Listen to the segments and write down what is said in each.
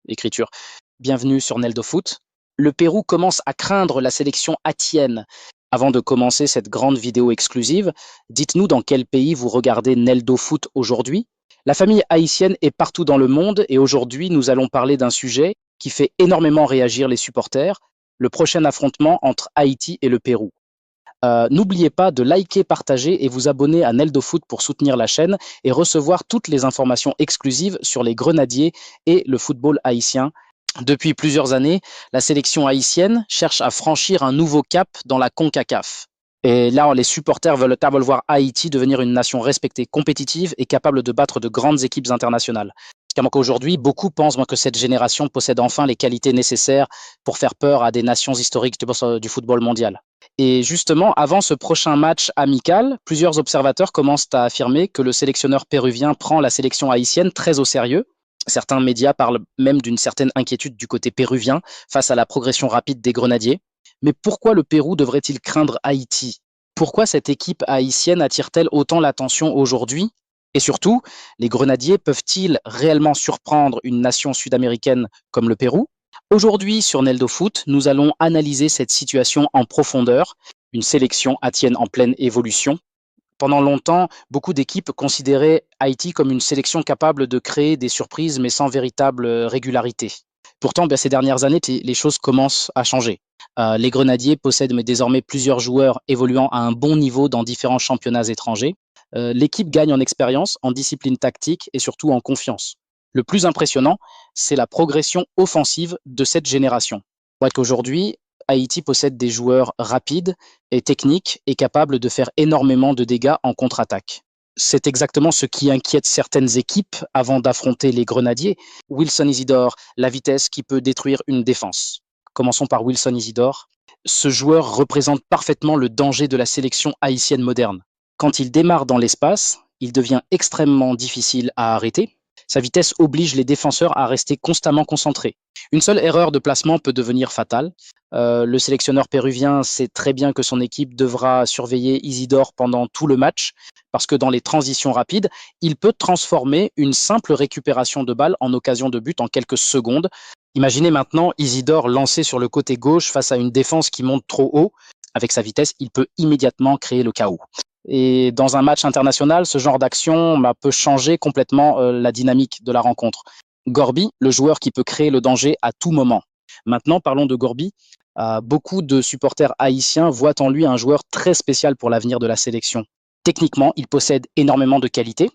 écriture. Bienvenue sur Neldo Foot. Le Pérou commence à craindre la sélection haïtienne. Avant de commencer cette grande vidéo exclusive, dites-nous dans quel pays vous regardez Neldo Foot aujourd'hui. La famille haïtienne est partout dans le monde et aujourd'hui nous allons parler d'un sujet qui fait énormément réagir les supporters, le prochain affrontement entre Haïti et le Pérou. N'oubliez pas de liker, partager et vous abonner à Neldo Foot pour soutenir la chaîne et recevoir toutes les informations exclusives sur les grenadiers et le football haïtien. Depuis plusieurs années, la sélection haïtienne cherche à franchir un nouveau cap dans la CONCACAF. Et là, les supporters veulent voir Haïti devenir une nation respectée, compétitive et capable de battre de grandes équipes internationales. Car aujourd'hui, beaucoup pensent que cette génération possède enfin les qualités nécessaires pour faire peur à des nations historiques du football mondial. Et justement, avant ce prochain match amical, plusieurs observateurs commencent à affirmer que le sélectionneur péruvien prend la sélection haïtienne très au sérieux. Certains médias parlent même d'une certaine inquiétude du côté péruvien face à la progression rapide des grenadiers. Mais pourquoi le Pérou devrait-il craindre Haïti? Pourquoi cette équipe haïtienne attire-t-elle autant l'attention aujourd'hui? Et surtout, les grenadiers peuvent-ils réellement surprendre une nation sud-américaine comme le Pérou? Aujourd'hui, sur Neldo Foot, nous allons analyser cette situation en profondeur, une sélection haïtienne en pleine évolution. Pendant longtemps, beaucoup d'équipes considéraient Haïti comme une sélection capable de créer des surprises, mais sans véritable régularité. Pourtant, ces dernières années, les choses commencent à changer. Les Grenadiers possèdent désormais plusieurs joueurs évoluant à un bon niveau dans différents championnats étrangers. L'équipe gagne en expérience, en discipline tactique et surtout en confiance. Le plus impressionnant, c'est la progression offensive de cette génération. Aujourd'hui, Haïti possède des joueurs rapides et techniques et capables de faire énormément de dégâts en contre-attaque. C'est exactement ce qui inquiète certaines équipes avant d'affronter les Grenadiers. Wilson Isidore, la vitesse qui peut détruire une défense. Commençons par Wilson Isidore. Ce joueur représente parfaitement le danger de la sélection haïtienne moderne. Quand il démarre dans l'espace, il devient extrêmement difficile à arrêter. Sa vitesse oblige les défenseurs à rester constamment concentrés. Une seule erreur de placement peut devenir fatale. Le sélectionneur péruvien sait très bien que son équipe devra surveiller Isidore pendant tout le match parce que dans les transitions rapides, il peut transformer une simple récupération de balle en occasion de but en quelques secondes. Imaginez maintenant Isidore lancé sur le côté gauche face à une défense qui monte trop haut. Avec sa vitesse, il peut immédiatement créer le chaos. Et dans un match international, ce genre d'action peut changer complètement la dynamique de la rencontre. Gorby, le joueur qui peut créer le danger à tout moment. Maintenant, parlons de Gorby. Beaucoup de supporters haïtiens voient en lui un joueur très spécial pour l'avenir de la sélection. Techniquement, il possède énormément de qualités.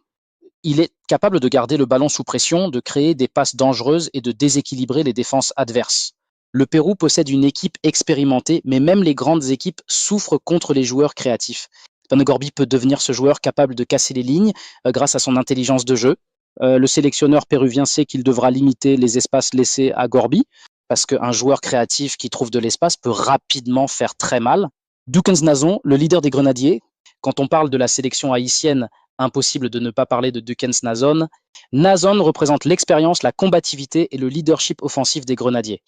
Il est capable de garder le ballon sous pression, de créer des passes dangereuses et de déséquilibrer les défenses adverses. Le Pérou possède une équipe expérimentée, mais même les grandes équipes souffrent contre les joueurs créatifs. Gorby peut devenir ce joueur capable de casser les lignes grâce à son intelligence de jeu. Le sélectionneur péruvien sait qu'il devra limiter les espaces laissés à Gorby, parce qu'un joueur créatif qui trouve de l'espace peut rapidement faire très mal. Dukens Nazon, le leader des Grenadiers, quand on parle de la sélection haïtienne, impossible de ne pas parler de Dukens Nazon. Nazon représente l'expérience, la combativité et le leadership offensif des Grenadiers.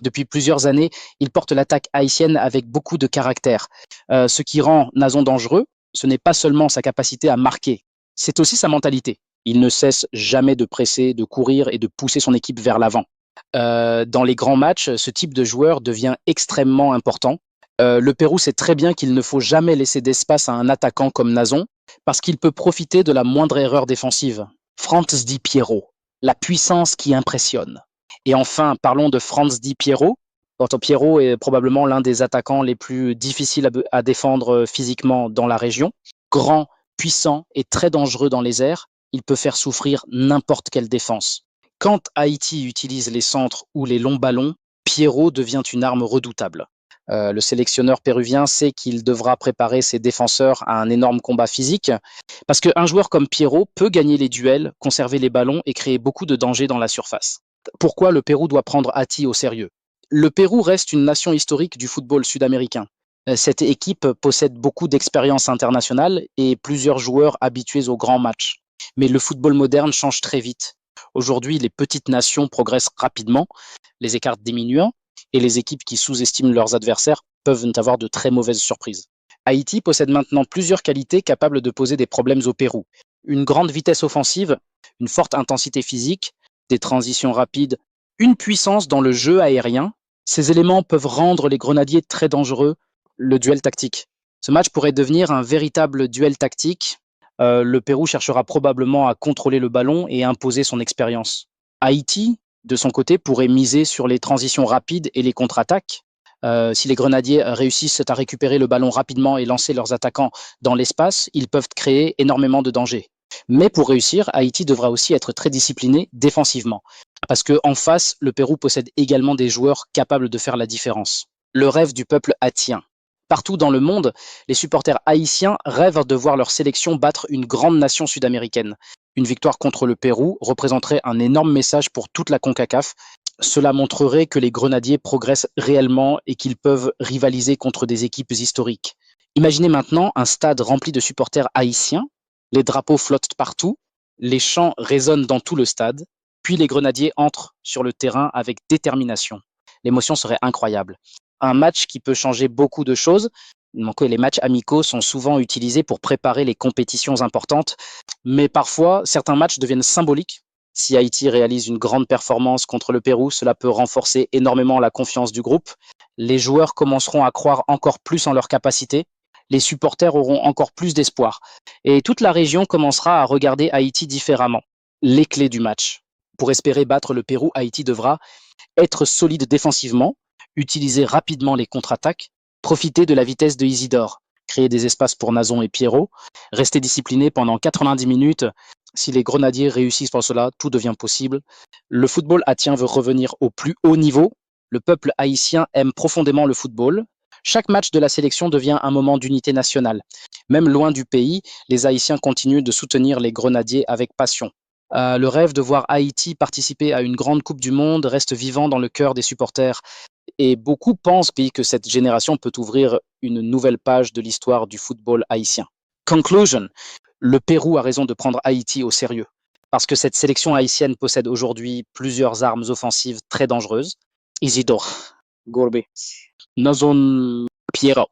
Depuis plusieurs années, il porte l'attaque haïtienne avec beaucoup de caractère. Ce qui rend Nazon dangereux, ce n'est pas seulement sa capacité à marquer, c'est aussi sa mentalité. Il ne cesse jamais de presser, de courir et de pousser son équipe vers l'avant. Dans les grands matchs, ce type de joueur devient extrêmement important. Le Pérou sait très bien qu'il ne faut jamais laisser d'espace à un attaquant comme Nazon, parce qu'il peut profiter de la moindre erreur défensive. Franz Di Piero, la puissance qui impressionne. Et enfin, parlons de Franz Di Piero. Piero est probablement l'un des attaquants les plus difficiles à défendre physiquement dans la région. Grand, puissant et très dangereux dans les airs, il peut faire souffrir n'importe quelle défense. Quand Haïti utilise les centres ou les longs ballons, Piero devient une arme redoutable. Le sélectionneur péruvien sait qu'il devra préparer ses défenseurs à un énorme combat physique, parce qu'un joueur comme Piero peut gagner les duels, conserver les ballons et créer beaucoup de danger dans la surface. Pourquoi le Pérou doit prendre Haïti au sérieux? Le Pérou reste une nation historique du football sud-américain. Cette équipe possède beaucoup d'expérience internationale et plusieurs joueurs habitués aux grands matchs. Mais le football moderne change très vite. Aujourd'hui, les petites nations progressent rapidement, les écarts diminuant, et les équipes qui sous-estiment leurs adversaires peuvent avoir de très mauvaises surprises. Haïti possède maintenant plusieurs qualités capables de poser des problèmes au Pérou. Une grande vitesse offensive, une forte intensité physique, des transitions rapides, Une puissance dans le jeu aérien. Ces éléments peuvent rendre les grenadiers très dangereux. Le duel tactique. Ce match pourrait devenir un véritable duel tactique. Le Pérou cherchera probablement à contrôler le ballon et imposer son expérience. Haïti, de son côté, pourrait miser sur les transitions rapides et les contre-attaques. Si les grenadiers réussissent à récupérer le ballon rapidement et lancer leurs attaquants dans l'espace, ils peuvent créer énormément de dangers. Mais pour réussir, Haïti devra aussi être très discipliné défensivement. Parce qu'en face, le Pérou possède également des joueurs capables de faire la différence. Le rêve du peuple haïtien. Partout dans le monde, les supporters haïtiens rêvent de voir leur sélection battre une grande nation sud-américaine. Une victoire contre le Pérou représenterait un énorme message pour toute la CONCACAF. Cela montrerait que les grenadiers progressent réellement et qu'ils peuvent rivaliser contre des équipes historiques. Imaginez maintenant un stade rempli de supporters haïtiens, les drapeaux flottent partout, les chants résonnent dans tout le stade, puis les grenadiers entrent sur le terrain avec détermination. L'émotion serait incroyable. Un match qui peut changer beaucoup de choses. Donc, les matchs amicaux sont souvent utilisés pour préparer les compétitions importantes, mais parfois certains matchs deviennent symboliques. Si Haïti réalise une grande performance contre le Pérou, cela peut renforcer énormément la confiance du groupe. Les joueurs commenceront à croire encore plus en leurs capacités. Les supporters auront encore plus d'espoir. Et toute la région commencera à regarder Haïti différemment. Les clés du match. Pour espérer battre le Pérou, Haïti devra être solide défensivement, utiliser rapidement les contre-attaques, profiter de la vitesse de Isidore, créer des espaces pour Nazon et Pierrot, rester discipliné pendant 90 minutes. Si les grenadiers réussissent pour cela, tout devient possible. Le football haïtien veut revenir au plus haut niveau. Le peuple haïtien aime profondément le football. Chaque match de la sélection devient un moment d'unité nationale. Même loin du pays, les Haïtiens continuent de soutenir les grenadiers avec passion. Le rêve de voir Haïti participer à une grande Coupe du Monde reste vivant dans le cœur des supporters. Et beaucoup pensent que cette génération peut ouvrir une nouvelle page de l'histoire du football haïtien. Conclusion. Le Pérou a raison de prendre Haïti au sérieux. Parce que cette sélection haïtienne possède aujourd'hui plusieurs armes offensives très dangereuses. Isidore, Gorbe, Nazon, Pierrot.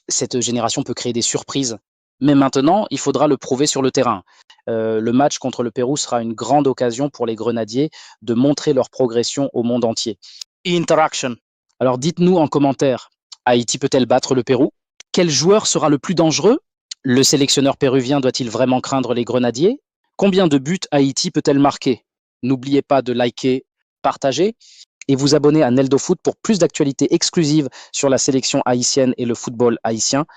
Cette génération peut créer des surprises. Mais maintenant, il faudra le prouver sur le terrain. Le match contre le Pérou sera une grande occasion pour les grenadiers de montrer leur progression au monde entier. Interaction. Alors dites-nous en commentaire, Haïti peut-elle battre le Pérou? Quel joueur sera le plus dangereux? Le sélectionneur péruvien doit-il vraiment craindre les grenadiers? Combien de buts Haïti peut-elle marquer? N'oubliez pas de liker, partager et vous abonner à Neldo Foot pour plus d'actualités exclusives sur la sélection haïtienne et le football haïtien.